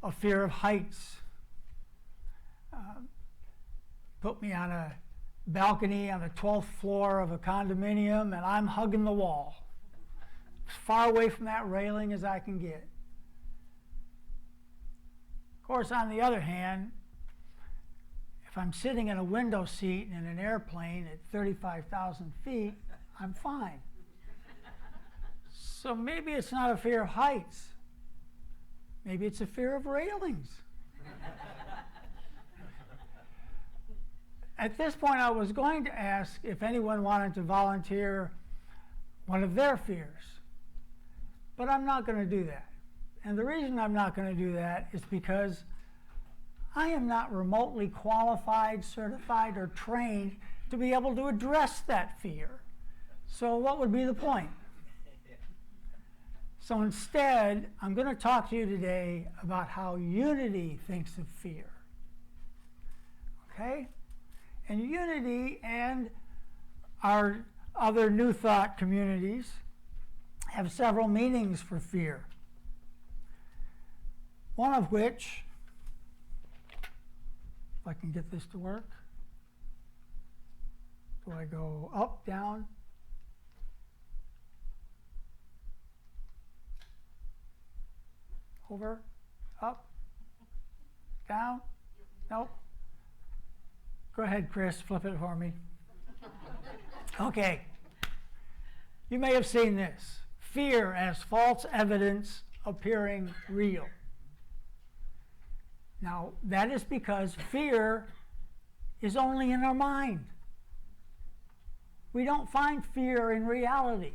a fear of heights. Put me on a balcony on the 12th floor of a condominium and I'm hugging the wall, as far away from that railing as I can get. Of course, on the other hand, if I'm sitting in a window seat in an airplane at 35,000 feet, I'm fine. So maybe it's not a fear of heights. Maybe it's a fear of railings. At this point, I was going to ask if anyone wanted to volunteer one of their fears. But I'm not going to do that. And the reason I'm not going to do that is because I am not remotely qualified, certified, or trained to be able to address that fear. So what would be the point? So instead, I'm going to talk to you today about how Unity thinks of fear. Okay? And Unity and our other New Thought communities have several meanings for fear. One of which, if I can get this to work, do I go up, down? Over, up, down? Nope. Go ahead, Chris, flip it for me. Okay. You may have seen this. Fear as false evidence appearing real. Now, that is because fear is only in our mind. We don't find fear in reality.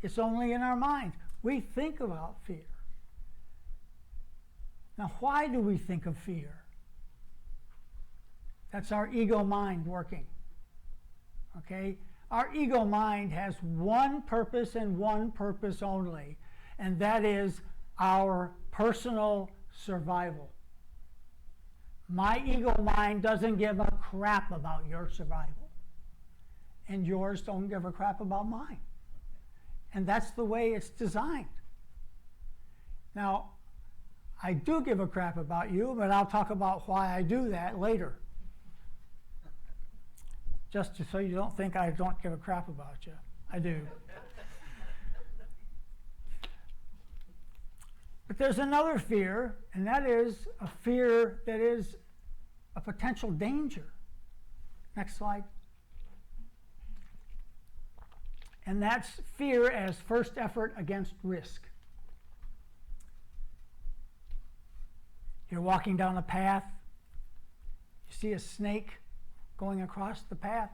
It's only in our mind. We think about fear. Now, why do we think of fear? That's our ego mind working. Okay? Our ego mind has one purpose and one purpose only, and that is our personal survival. My ego mind doesn't give a crap about your survival, and yours don't give a crap about mine. And that's the way it's designed. Now, I do give a crap about you, but I'll talk about why I do that later. Just so you don't think I don't give a crap about you. I do. But there's another fear, and that is a fear that is a potential danger. Next slide. And that's fear as first effort against risk. You're walking down a path, you see a snake going across the path.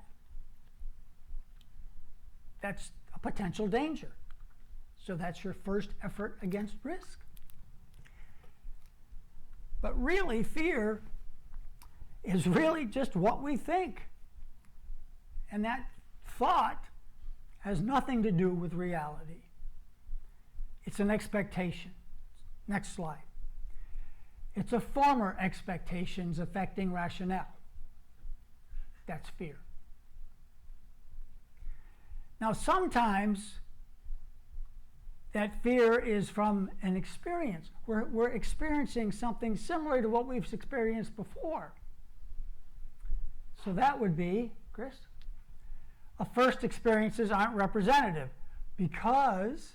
That's a potential danger. So that's your first effort against risk. But really, fear is really just what we think. And that thought has nothing to do with reality. It's an expectation. Next slide. It's a former expectations affecting rationale. That's fear. Now, sometimes that fear is from an experience. We're experiencing something similar to what we've experienced before. So that would be, Chris, first experiences aren't representative because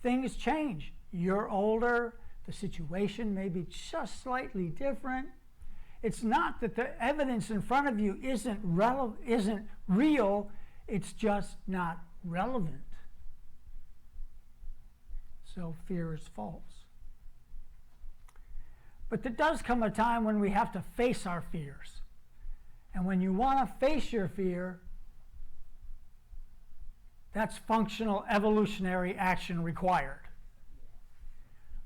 things change. You're older, the situation may be just slightly different. It's not that the evidence in front of you isn't real, it's just not relevant. So fear is false. But there does come a time when we have to face our fears. And when you want to face your fear, that's functional evolutionary action required.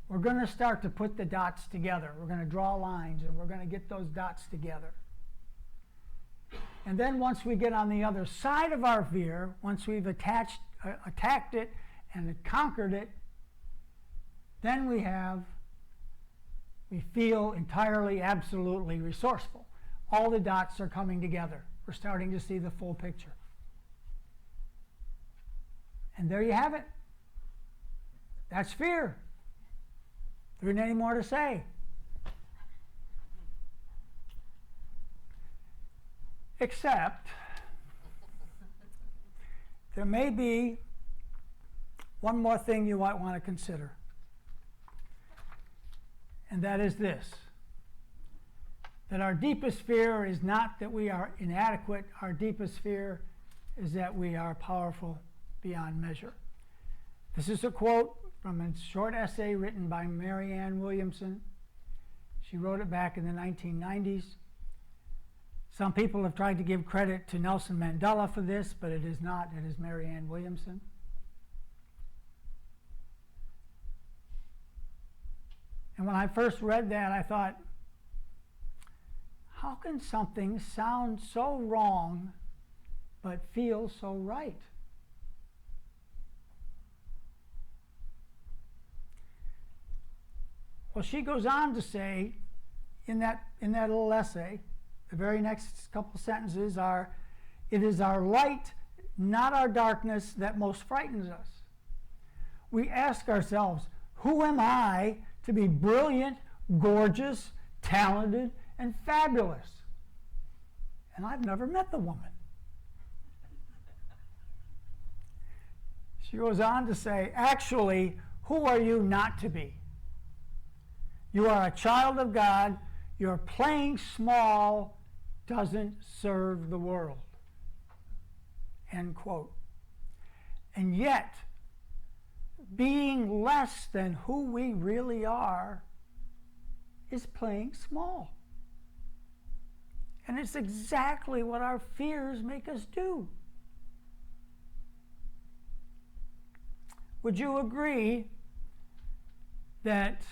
We're going to start to put the dots together. We're going to draw lines and we're going to get those dots together. And then once we get on the other side of our fear, once we've attacked it and conquered it, then we feel entirely, absolutely resourceful. All the dots are coming together. We're starting to see the full picture. And there you have it. That's fear. There isn't any more to say. Except there may be one more thing you might want to consider. And that is this: that our deepest fear is not that we are inadequate. Our deepest fear is that we are powerful beyond measure. This is a quote from a short essay written by Marianne Williamson. She wrote it back in the 1990s. Some people have tried to give credit to Nelson Mandela for this, but it is not. It is Marianne Williamson. And when I first read that, I thought, how can something sound so wrong but feel so right? Well, she goes on to say in that little essay, the very next couple sentences are, it is our light, not our darkness, that most frightens us. We ask ourselves, who am I to be brilliant, gorgeous, talented, and fabulous? And I've never met the woman. She goes on to say, actually, who are you not to be? You are a child of God. Your playing small doesn't serve the world. End quote. And yet, being less than who we really are is playing small. And it's exactly what our fears make us do. Would you agree that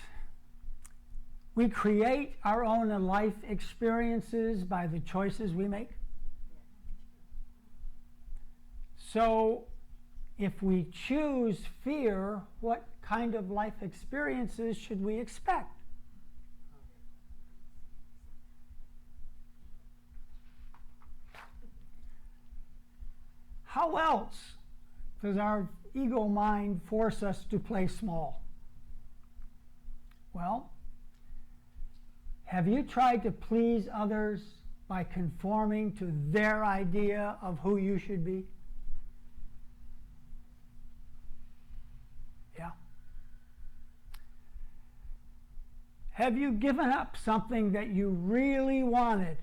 we create our own life experiences by the choices we make? So, if we choose fear, what kind of life experiences should we expect? How else does our ego mind force us to play small? Well, have you tried to please others by conforming to their idea of who you should be? Yeah. Have you given up something that you really wanted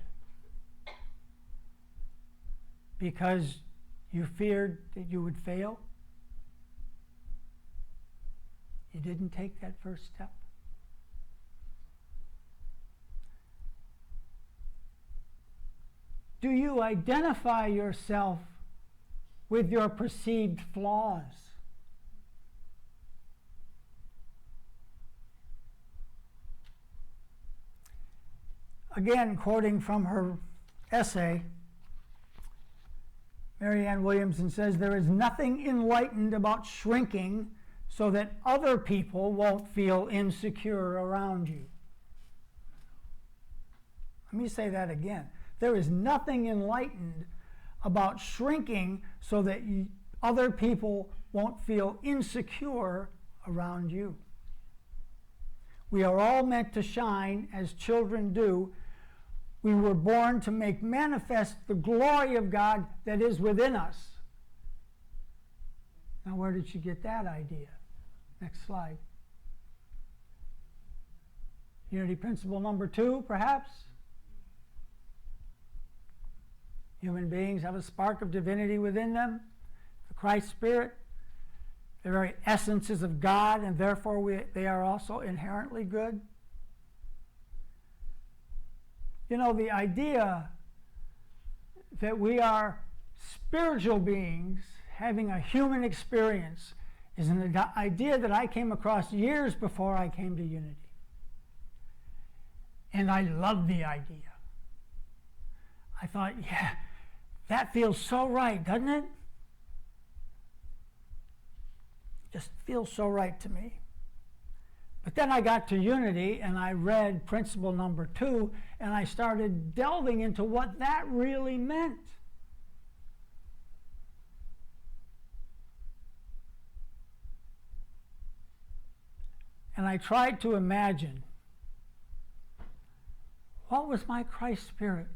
because you feared that you would fail? You didn't take that first step. Do you identify yourself with your perceived flaws? Again, quoting from her essay, Marianne Williamson says, there is nothing enlightened about shrinking so that other people won't feel insecure around you. Let me say that again. There is nothing enlightened about shrinking so that other people won't feel insecure around you. We are all meant to shine as children do. We were born to make manifest the glory of God that is within us. Now, where did she get that idea? Next slide. Unity principle number 2, perhaps. Human beings have a spark of divinity within them, the Christ Spirit. The very essence is of God, and therefore they are also inherently good. You know, the idea that we are spiritual beings having a human experience is an idea that I came across years before I came to Unity. And I love the idea. I thought, yeah, that feels so right, doesn't it? Just feels so right to me. But then I got to Unity and I read principle number 2 and I started delving into what that really meant. and I tried to imagine, what was my Christ Spirit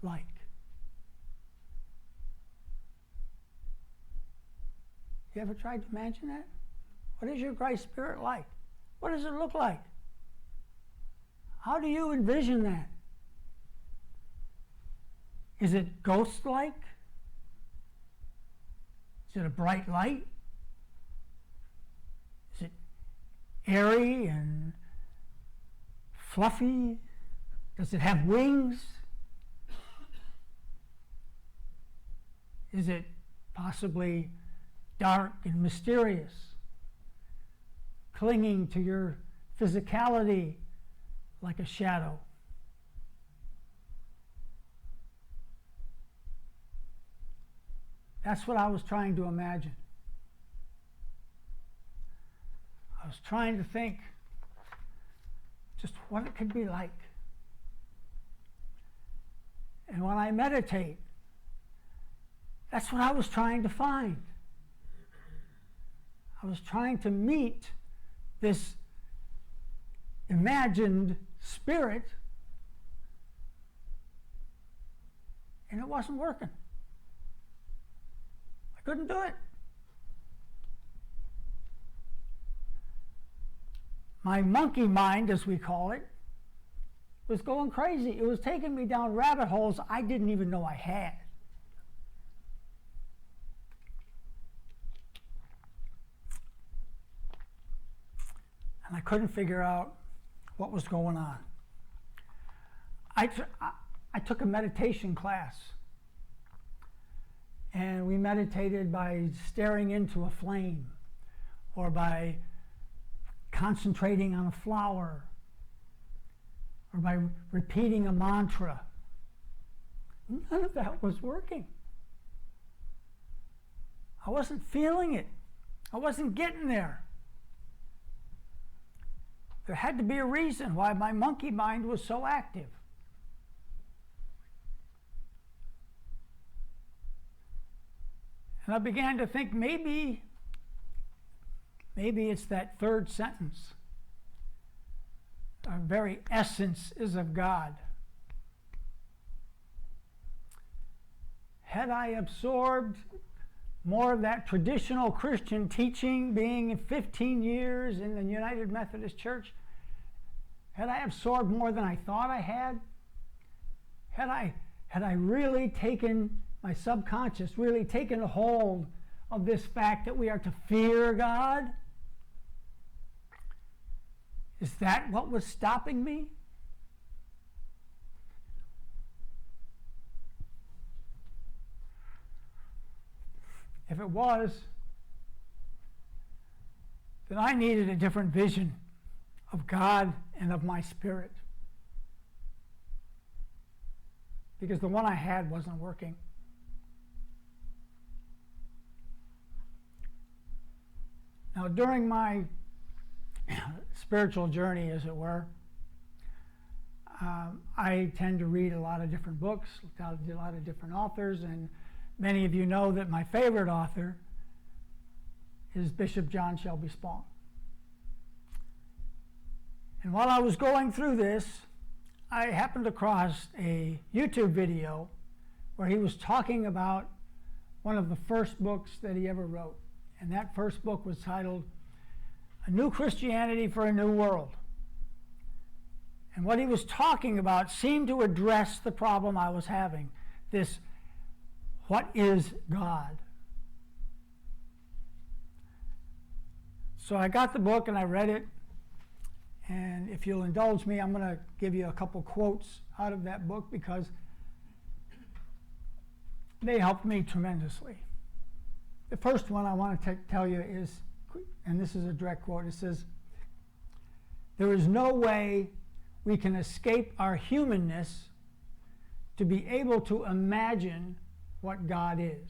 like? You ever tried to imagine that? What is your Christ Spirit like? What does it look like? How do you envision that? Is it ghost-like? Is it a bright light? Is it airy and fluffy? Does it have wings? Is it possibly dark and mysterious, clinging to your physicality like a shadow? That's what I was trying to imagine. I was trying to think just what it could be like. And when I meditate, that's what I was trying to find. I was trying to meet this imagined spirit, and it wasn't working. I couldn't do it. My monkey mind, as we call it, was going crazy. It was taking me down rabbit holes I didn't even know I had. And I couldn't figure out what was going on. I took a meditation class, and we meditated by staring into a flame or by concentrating on a flower or by repeating a mantra. None of that was working. I wasn't feeling it. I wasn't getting there. There had to be a reason why my monkey mind was so active. And I began to think maybe it's that third sentence. Our very essence is of God. Had I absorbed more of that traditional Christian teaching, being 15 years in the United Methodist Church, had I absorbed more than I thought I had? Had I really taken my subconscious, really taken a hold of this fact that we are to fear God? Is that what was stopping me? If it was, then I needed a different vision of God and of my spirit, because the one I had wasn't working. Now, during my spiritual journey, as it were, I tend to read a lot of different books, a lot of different authors, and many of you know that my favorite author is Bishop John Shelby Spong. And while I was going through this, I happened across a YouTube video where he was talking about one of the first books that he ever wrote. And that first book was titled A New Christianity for a New World. And what he was talking about seemed to address the problem I was having. This, what is God? So I got the book and I read it. And if you'll indulge me, I'm going to give you a couple quotes out of that book because they helped me tremendously. The first one I want to tell you is, and this is a direct quote, it says, "There is no way we can escape our humanness to be able to imagine what God is.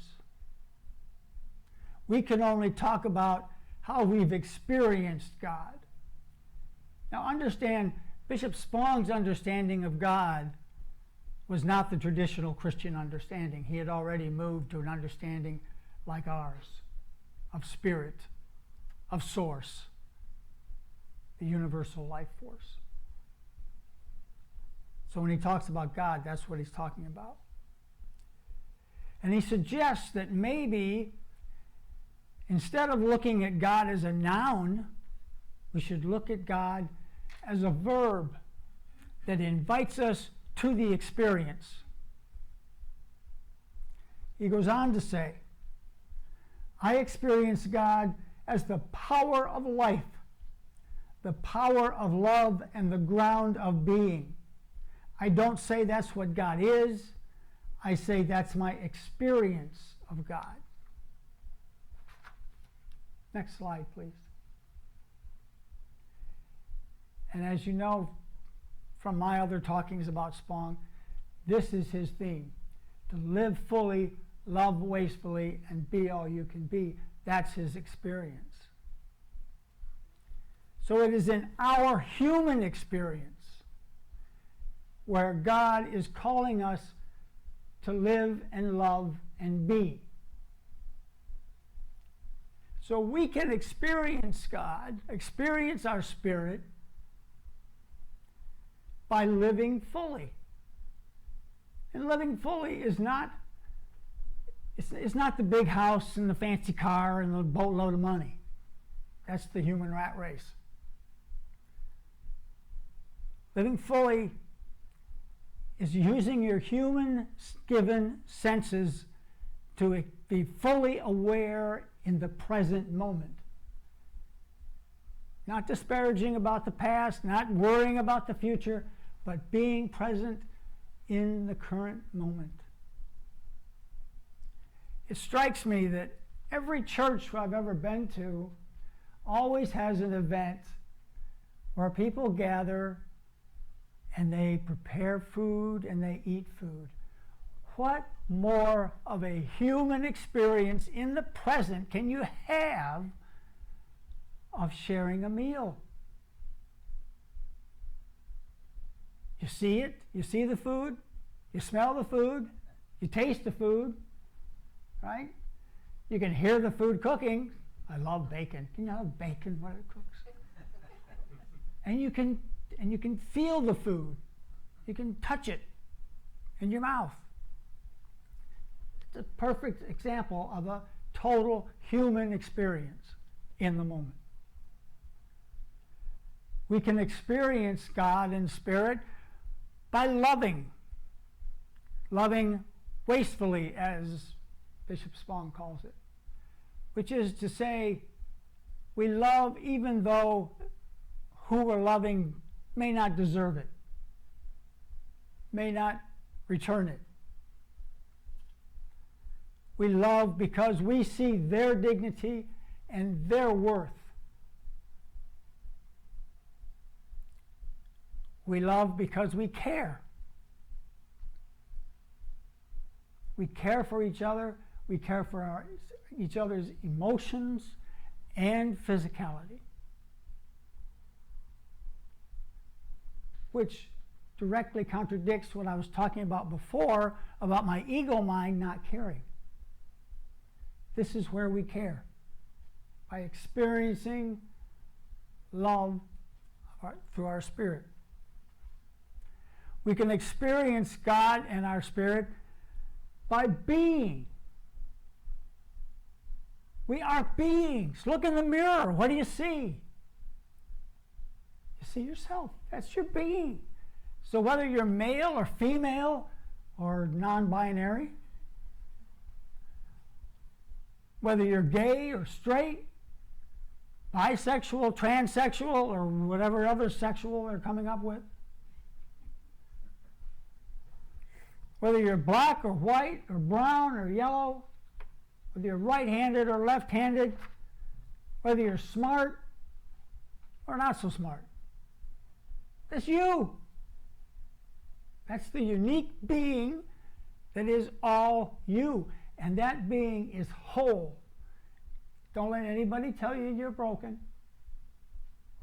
We can only talk about how we've experienced God." Now understand, Bishop Spong's understanding of God was not the traditional Christian understanding. He had already moved to an understanding like ours, of spirit, of source. the universal life force. So when he talks about God, that's what he's talking about. And he suggests that maybe instead of looking at God as a noun, we should look at God as a verb that invites us to the experience. He goes on to say, I experience God as the power of life, the power of love, and the ground of being. I don't say that's what God is. I say that's my experience of God. Next slide, please. And as you know from my other talkings about Spong, this is his theme: to live fully, love wastefully, and be all you can be. That's his experience. So it is in our human experience where God is calling us to live and love and be. So we can experience God, experience our spirit, by living fully. And living fully is not, it's not the big house and the fancy car and the boatload of money. That's the human rat race. Living fully is using your human-given senses to be fully aware in the present moment. Not disparaging about the past, not worrying about the future, but being present in the current moment. It strikes me that every church I've ever been to always has an event where people gather and they prepare food and they eat food. What more of a human experience in the present can you have of sharing a meal? You see it, you see the food, you smell the food, you taste the food, right? You can hear the food cooking. I love bacon. Can you have bacon when it cooks? And you can feel the food. You can touch it in your mouth. It's a perfect example of a total human experience in the moment. We can experience God in spirit by loving wastefully, as Bishop Spong calls it, which is to say, we love even though who we're loving may not deserve it, may not return it. We love because we see their dignity and their worth. We love because we care. We care for each other. We care for each other's emotions and physicality, which directly contradicts what I was talking about before about my ego mind not caring. This is where we care, by experiencing love through our spirit. We can experience God and our spirit by being. We are beings. Look in the mirror. What do you see? You see yourself. That's your being. So whether you're male or female or non-binary, whether you're gay or straight, bisexual, transsexual, or whatever other sexual they're coming up with, whether you're black or white or brown or yellow, whether you're right-handed or left-handed, whether you're smart or not so smart. That's you. That's the unique being that is all you. And that being is whole. Don't let anybody tell you you're broken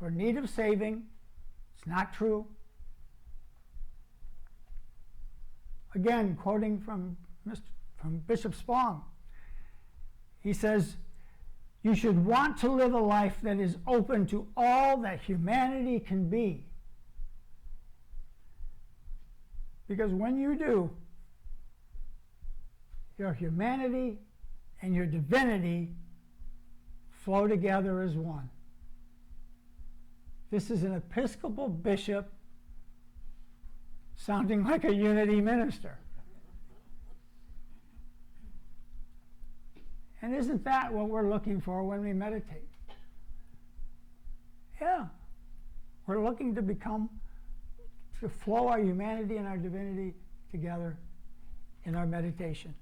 or in need of saving. It's not true. Again, quoting from Bishop Spong, he says, You should want to live a life that is open to all that humanity can be. Because when you do, your humanity and your divinity flow together as one. This is an Episcopal bishop sounding like a unity minister. And isn't that what we're looking for when we meditate? Yeah. We're looking to flow our humanity and our divinity together in our meditation.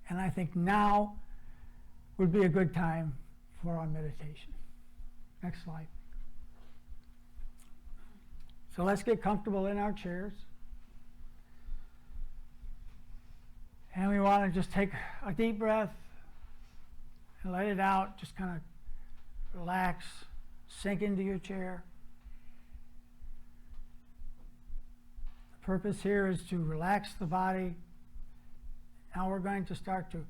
And I think now would be a good time for our meditation. Next slide. So let's get comfortable in our chairs. And we want to just take a deep breath and let it out. Just kind of relax, sink into your chair. The purpose here is to relax the body. Now we're going to start to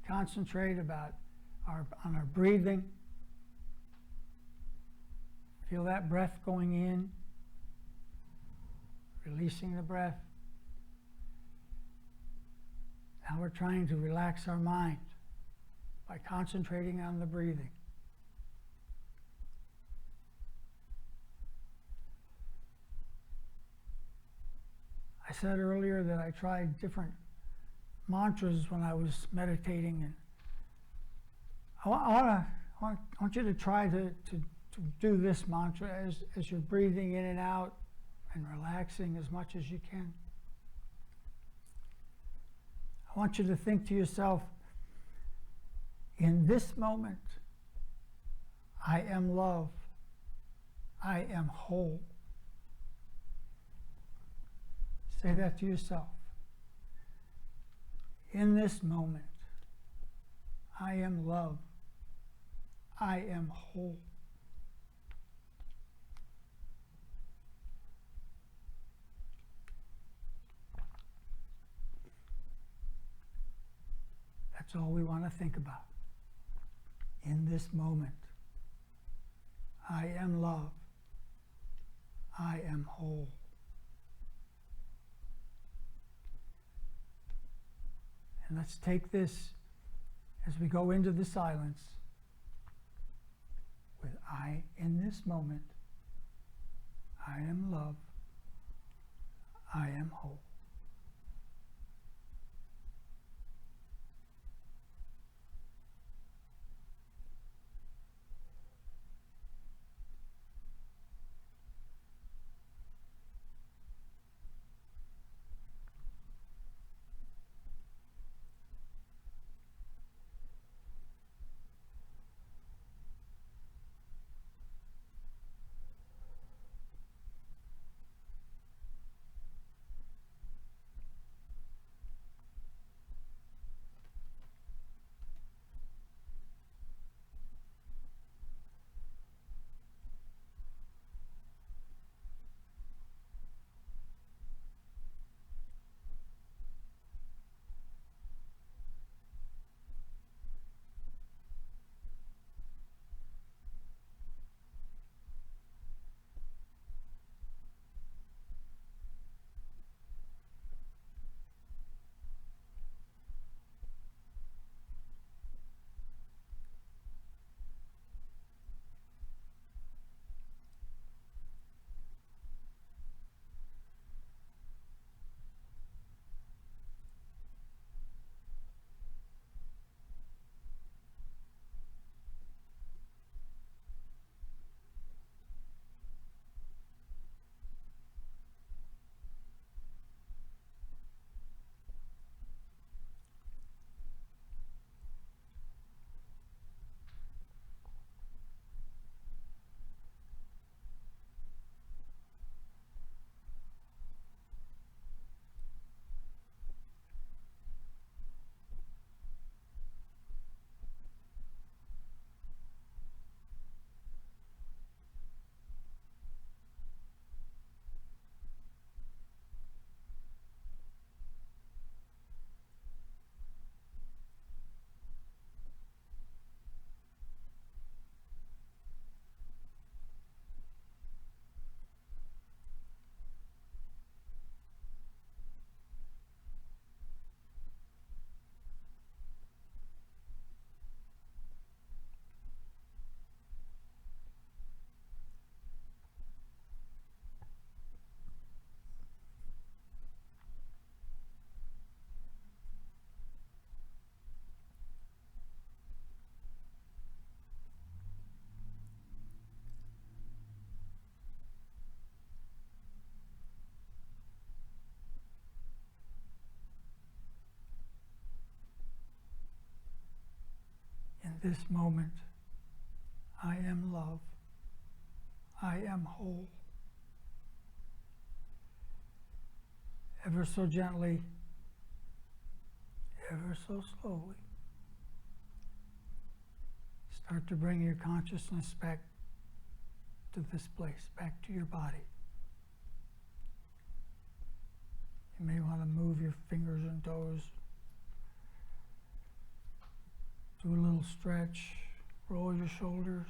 concentrate on our breathing. Feel that breath going in, releasing the breath. Now we're trying to relax our mind by concentrating on the breathing. I said earlier that I tried different mantras when I was meditating, and I want you to try to do this mantra as you're breathing in and out and relaxing as much as you can. I want you to think to yourself, in this moment, I am love. I am whole. Say that to yourself. In this moment, I am love. I am whole. That's all we want to think about. In this moment, I am love. I am whole. And let's take this as we go into the silence with I, in this moment, I am love. I am whole. At this moment, I am love. I am whole. Ever so gently, ever so slowly, start to bring your consciousness back to this place, back to your body. You may want to move your fingers and toes. Do a little stretch, roll your shoulders.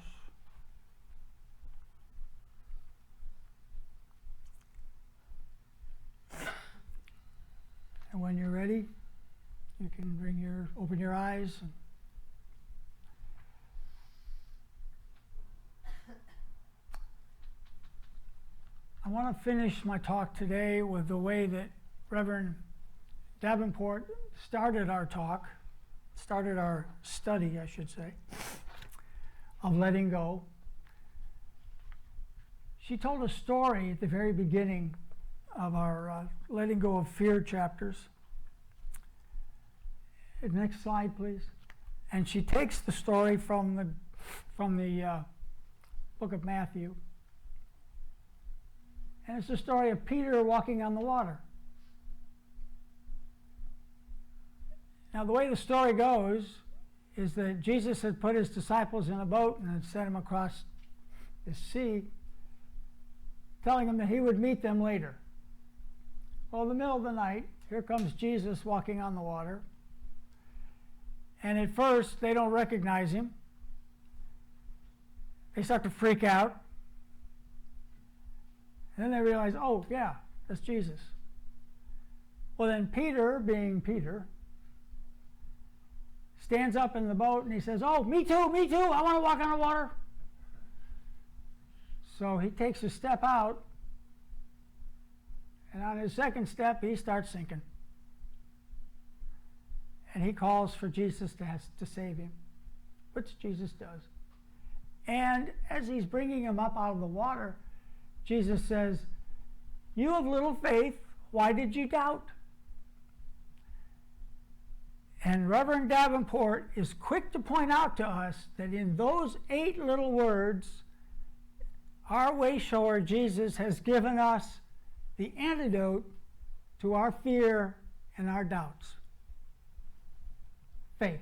And when you're ready, you can open your eyes. I want to finish my talk today with the way that Reverend Davenport started our study, I should say, of letting go. She told a story at the very beginning of our letting go of fear chapters. Next slide, please. And she takes the story from the book of Matthew. And it's the story of Peter walking on the water. Now, the way the story goes is that Jesus had put his disciples in a boat and had sent them across the sea, telling them that he would meet them later. Well, in the middle of the night, here comes Jesus walking on the water. And at first, they don't recognize him. They start to freak out. And then they realize, oh, yeah, that's Jesus. Well, then Peter, being Peter, stands up in the boat and he says, oh, me too, I want to walk on the water. So he takes a step out, and on his second step, he starts sinking. And he calls for Jesus to save him, which Jesus does. And as he's bringing him up out of the water, Jesus says, you have little faith, why did you doubt? And Reverend Davenport is quick to point out to us that in those 8 little words, our way shower Jesus has given us the antidote to our fear and our doubts. Faith.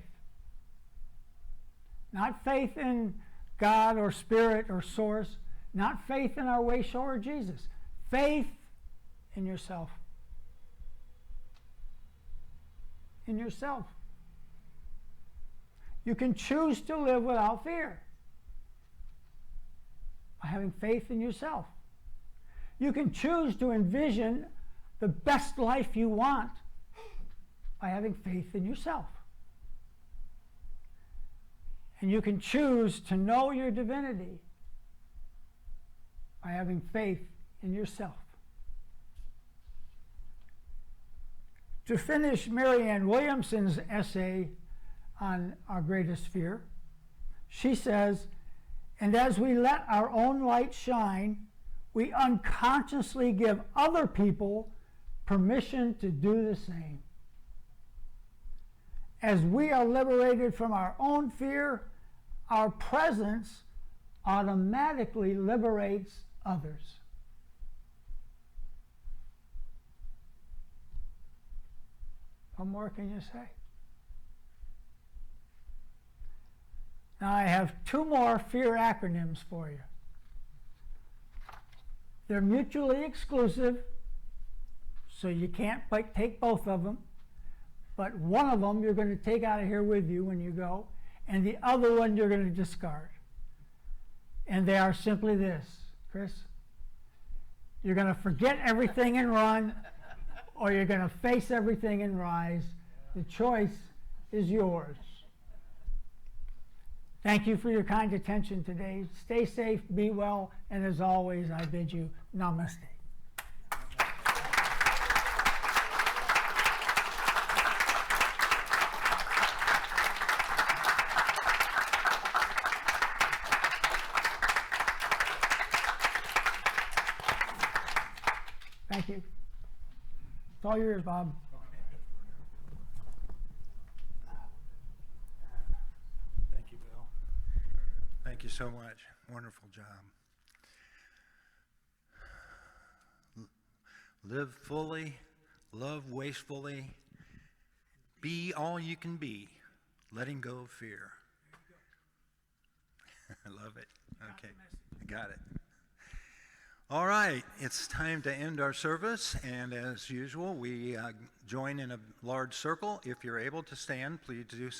Not faith in God or Spirit or Source, not faith in our way shower Jesus. Faith in yourself. In yourself. You can choose to live without fear by having faith in yourself. You can choose to envision the best life you want by having faith in yourself. And you can choose to know your divinity by having faith in yourself. To finish Marianne Williamson's essay on our greatest fear, she says, and as we let our own light shine, we unconsciously give other people permission to do the same. As we are liberated from our own fear, our presence automatically liberates others. What more can you say? Now I have 2 more fear acronyms for you. They're mutually exclusive, so you can't take both of them. But one of them you're going to take out of here with you when you go, and the other one you're going to discard. And they are simply this, Chris. You're going to forget everything and run, or you're going to face everything and rise. The choice is yours. Thank you for your kind attention today. Stay safe, be well, and as always, I bid you namaste. Thank you. It's all yours, Bob. Thank you. so much. Wonderful job. Live fully, love wastefully, be all you can be, letting go of fear. I love it. Okay, got it. All right, it's time to end our service, and as usual, we join in a large circle. If you're able to stand, please do so.